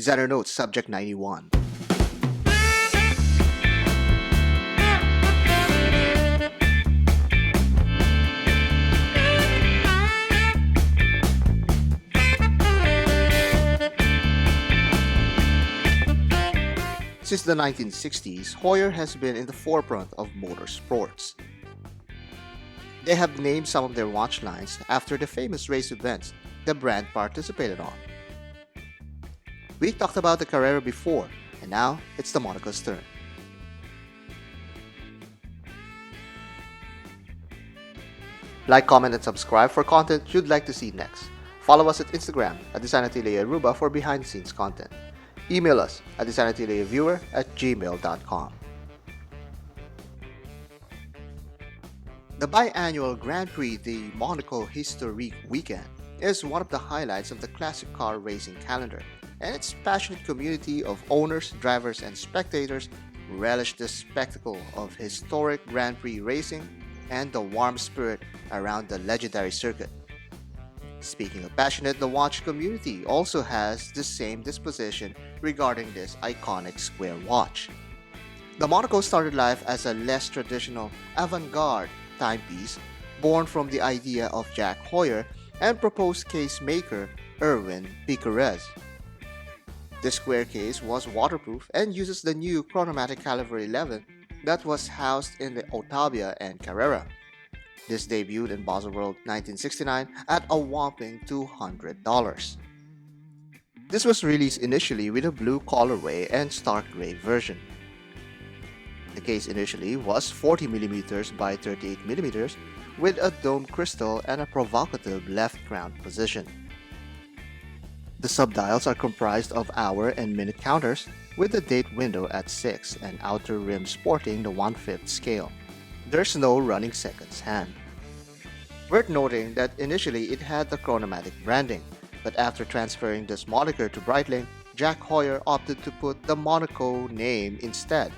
Presenter notes, subject 91. Since the 1960s, Heuer has been in the forefront of motorsports. They have named some of their watch lines after the famous race events the brand participated on. We talked about the Carrera before, and now it's the Monaco's turn. Like, comment, and subscribe for content you'd like to see next. Follow us at Instagram at DesignAtelier for behind-the-scenes content. Email us at designatelierviewer@gmail.com. The biannual Grand Prix de Monaco Historique Weekend is one of the highlights of the classic car racing calendar, and its passionate community of owners, drivers, and spectators relish the spectacle of historic Grand Prix racing and the warm spirit around the legendary circuit. Speaking of passionate, the watch community also has the same disposition regarding this iconic square watch. The Monaco started life as a less traditional avant-garde timepiece born from the idea of TAG Heuer and proposed case maker Erwin Piquerez. The square case was waterproof and uses the new chronomatic caliber 11 that was housed in the Otavia and Carrera. This debuted in Baselworld 1969 at a whopping $200. This was released initially with a blue colorway and stark gray version. The case initially was 40mm by 38mm with a domed crystal and a provocative left crown position. The subdials are comprised of hour and minute counters with the date window at 6 and outer rim sporting the 1/5 scale. There's no running seconds hand. Worth noting that initially it had the chronomatic branding, but after transferring this moniker to Breitling, TAG Heuer opted to put the Monaco name instead.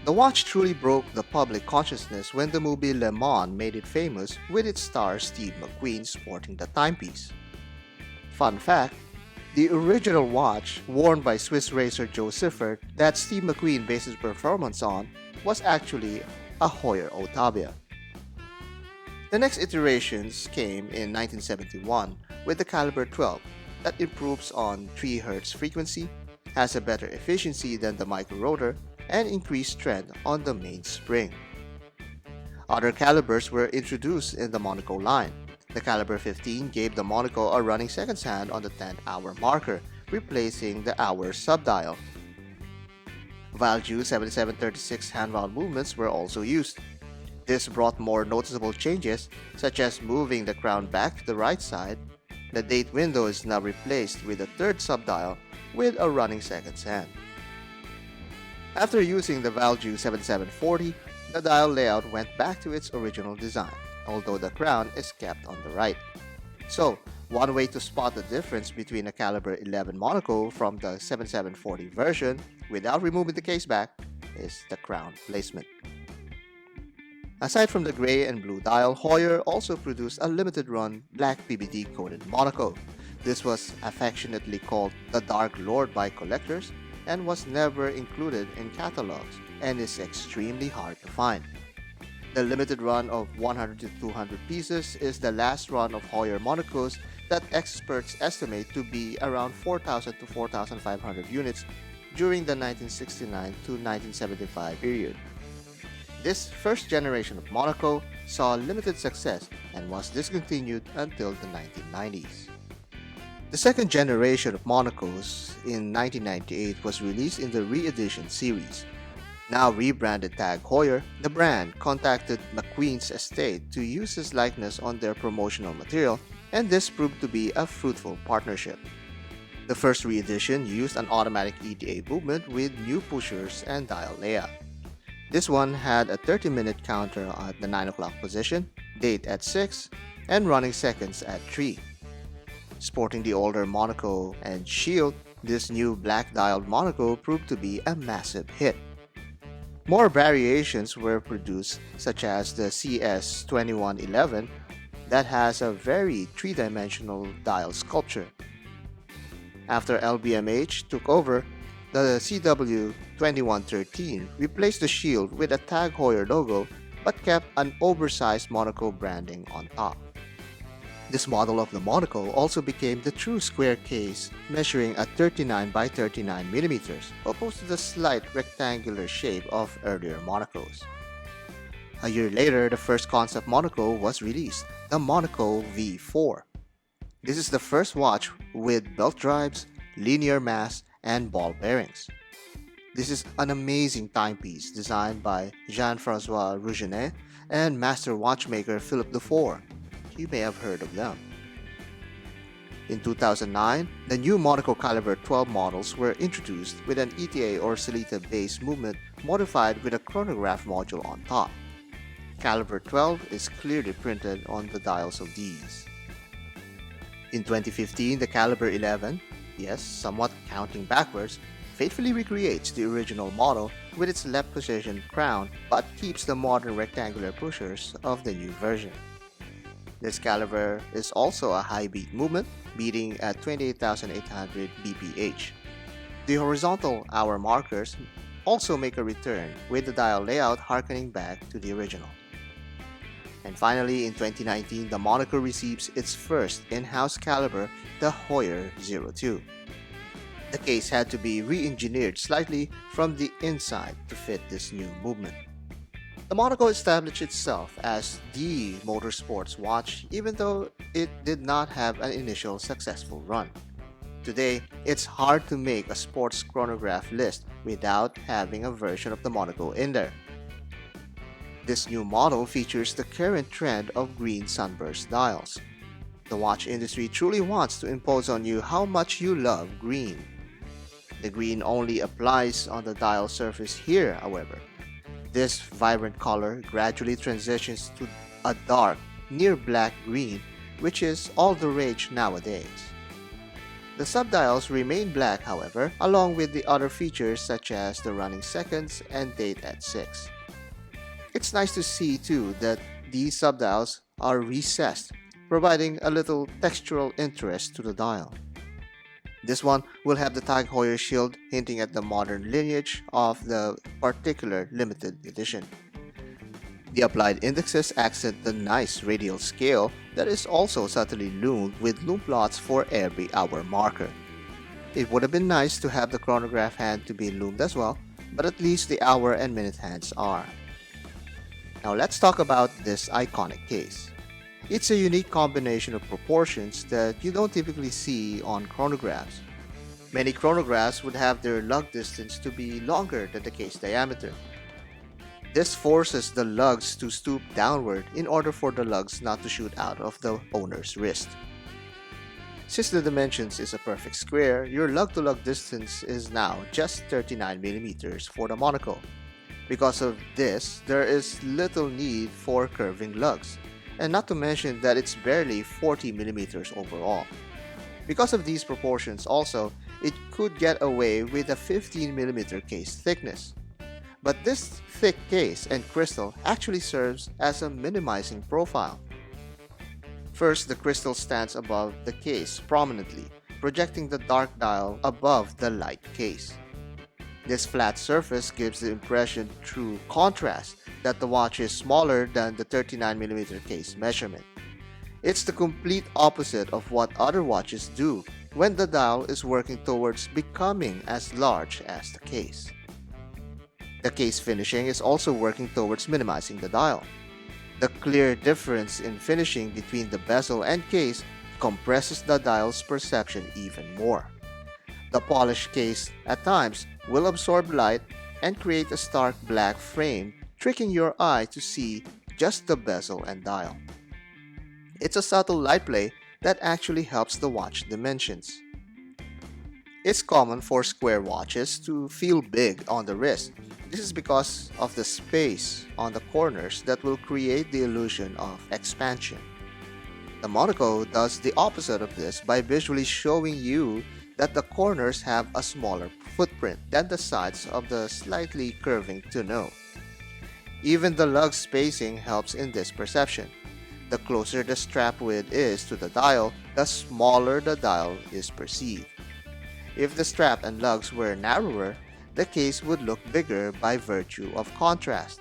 The watch truly broke the public consciousness when the movie Le Mans made it famous with its star Steve McQueen sporting the timepiece. Fun fact, the original watch worn by Swiss racer Joe Siffert that Steve McQueen based his performance on was actually a Heuer Otavia. The next iterations came in 1971 with the caliber 12 that improves on 3 Hz frequency, has a better efficiency than the micro rotor, and increased strength on the mainspring. Other calibers were introduced in the Monaco line. The caliber 15 gave the Monaco a running seconds hand on the 10th hour marker, replacing the hour subdial. Value 7736 hand valve movements were also used. This brought more noticeable changes, such as moving the crown back to the right side. The date window is now replaced with a third subdial with a running seconds hand. After using the Value 7740, the dial layout went back to its original design, although the crown is kept on the right. So, one way to spot the difference between a caliber 11 Monaco from the 7740 version without removing the caseback is the crown placement. Aside from the gray and blue dial, Heuer also produced a limited-run black PBD coated Monaco. This was affectionately called the Dark Lord by collectors and was never included in catalogs and is extremely hard to find. The limited run of 100 to 200 pieces is the last run of Heuer Monacos that experts estimate to be around 4,000 to 4,500 units during the 1969 to 1975 period. This first generation of Monaco saw limited success and was discontinued until the 1990s. The second generation of Monacos in 1998 was released in the re-edition series. Now rebranded TAG Heuer, the brand contacted McQueen's estate to use his likeness on their promotional material, and this proved to be a fruitful partnership. The first re-edition used an automatic ETA movement with new pushers and dial layout. This one had a 30-minute counter at the 9 o'clock position, date at 6, and running seconds at 3. Sporting the older Monaco and shield, this new black-dialed Monaco proved to be a massive hit. More variations were produced, such as the CS2111 that has a very three-dimensional dial sculpture. After LVMH took over, the CW2113 replaced the shield with a TAG Heuer logo but kept an oversized Monaco branding on top. This model of the Monaco also became the true square case, measuring at 39 by 39 millimeters, opposed to the slight rectangular shape of earlier Monacos. A year later, the first concept Monaco was released, the Monaco V4. This is the first watch with belt drives, linear mass, and ball bearings. This is an amazing timepiece designed by Jean-François Rougenet and master watchmaker Philippe Dufour. You may have heard of them. In 2009, the new Monaco Caliber 12 models were introduced with an ETA or Celita base movement modified with a chronograph module on top. Caliber 12 is clearly printed on the dials of these. In 2015, the Caliber 11, yes, somewhat counting backwards, faithfully recreates the original model with its left position crown but keeps the modern rectangular pushers of the new version. This caliber is also a high beat movement, beating at 28,800 bph. The horizontal hour markers also make a return with the dial layout harkening back to the original. And finally, in 2019, the Monaco receives its first in-house caliber, the Heuer 02. The case had to be re-engineered slightly from the inside to fit this new movement. The Monaco established itself as the motorsports watch even though it did not have an initial successful run. Today, it's hard to make a sports chronograph list without having a version of the Monaco in there. This new model features the current trend of green sunburst dials. The watch industry truly wants to impose on you how much you love green. The green only applies on the dial surface here, however. This vibrant color gradually transitions to a dark, near black green, which is all the rage nowadays. The subdials remain black, however, along with the other features such as the running seconds and date at 6. It's nice to see too that these subdials are recessed, providing a little textural interest to the dial. This one will have the TAG Heuer shield hinting at the modern lineage of the particular limited edition. The applied indexes accent the nice radial scale that is also subtly loomed with loom plots for every hour marker. It would have been nice to have the chronograph hand to be loomed as well, but at least the hour and minute hands are. Now let's talk about this iconic case. It's a unique combination of proportions that you don't typically see on chronographs. Many chronographs would have their lug distance to be longer than the case diameter. This forces the lugs to stoop downward in order for the lugs not to shoot out of the owner's wrist. Since the dimensions is a perfect square, your lug-to-lug distance is now just 39mm for the Monaco. Because of this, there is little need for curving lugs, and not to mention that it's barely 40mm overall. Because of these proportions also, it could get away with a 15mm case thickness. But this thick case and crystal actually serves as a minimizing profile. First, the crystal stands above the case prominently, projecting the dark dial above the light case. This flat surface gives the impression through contrast that the watch is smaller than the 39mm case measurement. It's the complete opposite of what other watches do when the dial is working towards becoming as large as the case. The case finishing is also working towards minimizing the dial. The clear difference in finishing between the bezel and case compresses the dial's perception even more. The polished case, at times, will absorb light and create a stark black frame, tricking your eye to see just the bezel and dial. It's a subtle light play that actually helps the watch dimensions. It's common for square watches to feel big on the wrist. This is because of the space on the corners that will create the illusion of expansion. The Monaco does the opposite of this by visually showing you that the corners have a smaller footprint than the sides of the slightly curving tonneau. Even the lug spacing helps in this perception. The closer the strap width is to the dial, the smaller the dial is perceived. If the strap and lugs were narrower, the case would look bigger by virtue of contrast.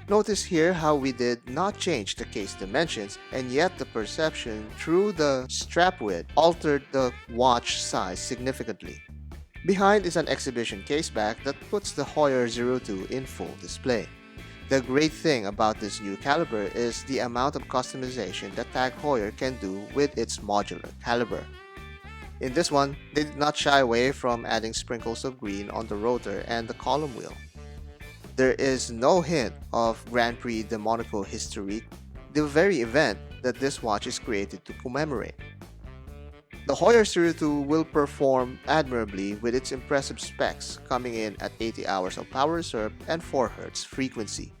Notice here how we did not change the case dimensions, and yet the perception through the strap width altered the watch size significantly. Behind is an exhibition caseback that puts the Heuer 02 in full display. The great thing about this new caliber is the amount of customization that TAG Heuer can do with its modular caliber. In this one, they did not shy away from adding sprinkles of green on the rotor and the column wheel. There is no hint of Grand Prix de Monaco history, the very event that this watch is created to commemorate. The Heuer 02 will perform admirably with its impressive specs, coming in at 80 hours of power reserve and 4 Hz frequency.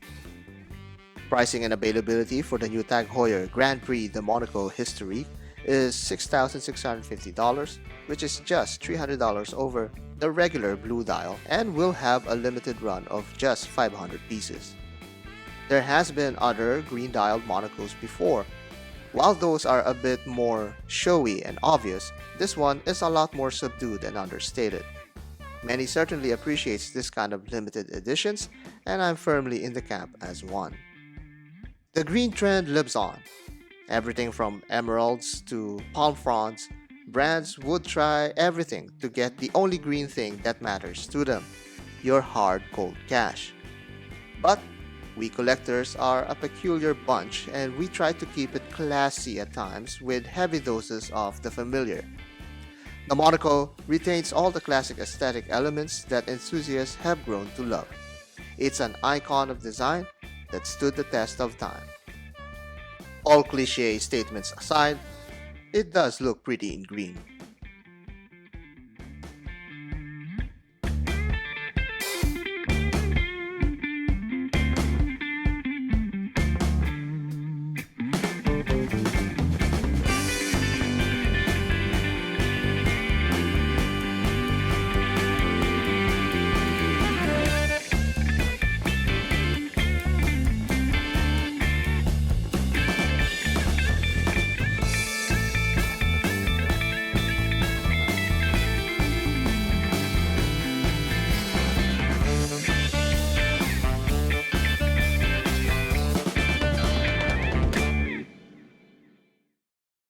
Pricing and availability for the new TAG Heuer Grand Prix de Monaco history is $6,650, which is just $300 over the regular blue dial and will have a limited run of just 500 pieces. There has been other green dialed Monacos before. While those are a bit more showy and obvious, this one is a lot more subdued and understated. Many certainly appreciates this kind of limited editions, and I'm firmly in the camp as one. The green trend lives on. Everything from emeralds to palm fronds, brands would try everything to get the only green thing that matters to them, your hard cold cash. But we collectors are a peculiar bunch, and we try to keep it classy at times with heavy doses of the familiar. The Monaco retains all the classic aesthetic elements that enthusiasts have grown to love. It's an icon of design that stood the test of time. All cliche statements aside, it does look pretty in green.